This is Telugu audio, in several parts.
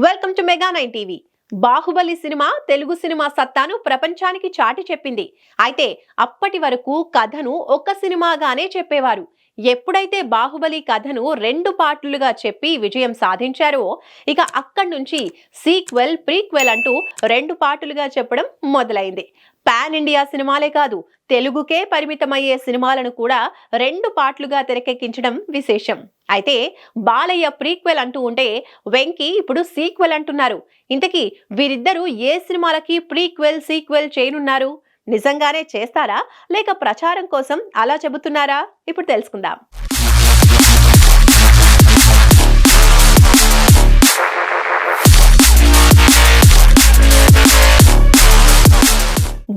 Welcome to Mega 9 TV. Baahubali cinema Telugu cinema సత్తాను ప్రపంచానికి చాటి చెప్పింది. అయితే అప్పటి వరకు కథను ఒక సినిమాగానే చెప్పేవారు. ఎప్పుడైతే బాహుబలి కథను 2 పార్టులుగా చెప్పి విజయం సాధించారో ఇక అక్కడి నుంచి సీక్వెల్, ప్రీక్వెల్ అంటూ 2 పార్టులుగా చెప్పడం మొదలైంది. పాన్ ఇండియా సినిమాలే కాదు, తెలుగుకే పరిమితమయ్యే సినిమాలను కూడా 2 పార్టులుగా తెరకెక్కించడం విశేషం. అయితే బాలయ్య ప్రీక్వెల్ అంటూ ఉంటే వెంకీ ఇప్పుడు సీక్వెల్ అంటున్నారు. ఇంతకీ వీరిద్దరూ ఏ సినిమాలకి ప్రీక్వెల్, సీక్వెల్ చేయనున్నారు? నిజంగానే చేస్తారా లేక ప్రచారం కోసం అలా చెబుతున్నారా? ఇప్పుడు తెలుసుకుందాం.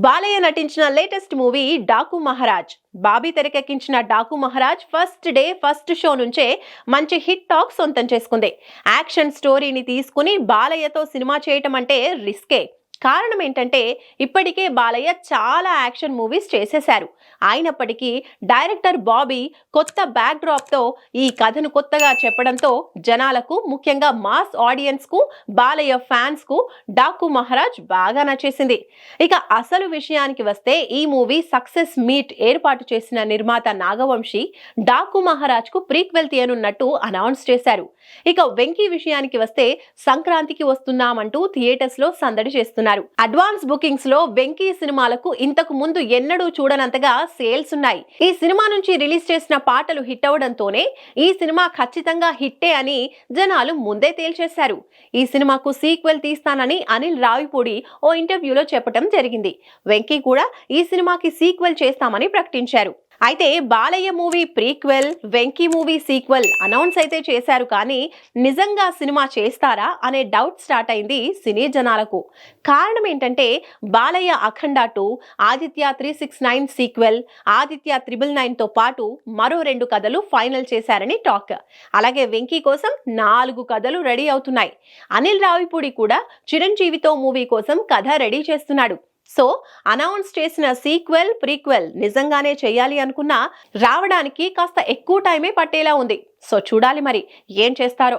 బాలయ్య నటించిన లేటెస్ట్ మూవీ డాకు మహారాజ్. బాబీ తెరకెక్కించిన Daaku Maharaj first day first show నుంచే మంచి హిట్ టాక్ సొంతం చేసుకుంది. యాక్షన్ స్టోరీని తీసుకుని బాలయ్యతో సినిమా చేయటం అంటే రిస్కే. కారణం ఏంటంటే ఇప్పటికే బాలయ్య చాలా యాక్షన్ మూవీస్ చేసేశారు. అయినప్పటికీ డైరెక్టర్ బాబీ కొత్త బ్యాక్ డ్రాప్ తో ఈ కథను కొత్తగా చెప్పడంతో జనాలకు, ముఖ్యంగా మాస్ ఆడియన్స్ కు, బాలయ్య ఫ్యాన్స్ కు డాకు మహారాజ్ బాగా నచ్చేసింది. ఇక అసలు విషయానికి వస్తే ఈ మూవీ సక్సెస్ మీట్ ఏర్పాటు చేసిన నిర్మాత నాగవంశీ డాకు మహారాజ్ కు ప్రీక్వెల్ తీయనున్నట్టు అనౌన్స్ చేశారు. ఇక వెంకీ విషయానికి వస్తే సంక్రాంతికి వస్తున్నామంటూ థియేటర్స్ లో సందడి చేస్తున్నారు. అడ్వాన్స్ బుకింగ్స్ లో వెంకీ సినిమాలకు ఇంతకు ముందు ఎన్నడూ చూడనంతగా సేల్స్ ఉన్నాయి. ఈ సినిమా నుంచి రిలీజ్ చేసిన పాటలు హిట్ అవడంతోనే ఈ సినిమా ఖచ్చితంగా హిట్టే అని జనాలు ముందే తేల్చేశారు. ఈ సినిమాకు సీక్వెల్ తీస్తానని అనిల్ రావిపూడి ఓ ఇంటర్వ్యూలో చెప్పడం జరిగింది. వెంకీ కూడా ఈ సినిమాకి సీక్వెల్ చేస్తామని ప్రకటించారు. అయితే Balayya movie prequel, Venky movie sequel announce అయితే చేశారు, కానీ నిజంగా సినిమా చేస్తారా అనే డౌట్ స్టార్ట్ అయింది సినీ జనాలకు. కారణం ఏంటంటే బాలయ్య అఖండ 2, ఆదిత్య 369 సీక్వెల్, ఆదిత్య 999 తో పాటు మరో 2 కథలు ఫైనల్ చేశారని టాక్. అలాగే వెంకీ కోసం 4 కథలు రెడీ అవుతున్నాయి. అనిల్ రావిపూడి కూడా చిరంజీవితో మూవీ కోసం కథ రెడీ చేస్తున్నాడు. సో అనౌన్స్ చేసిన సీక్వెల్, ప్రీక్వెల్ నిజంగానే చేయాలి అనుకున్నా రావడానికి కాస్త ఎక్కువ టైమే పట్టేలా ఉంది. సో చూడాలి మరి ఏం చేస్తారో.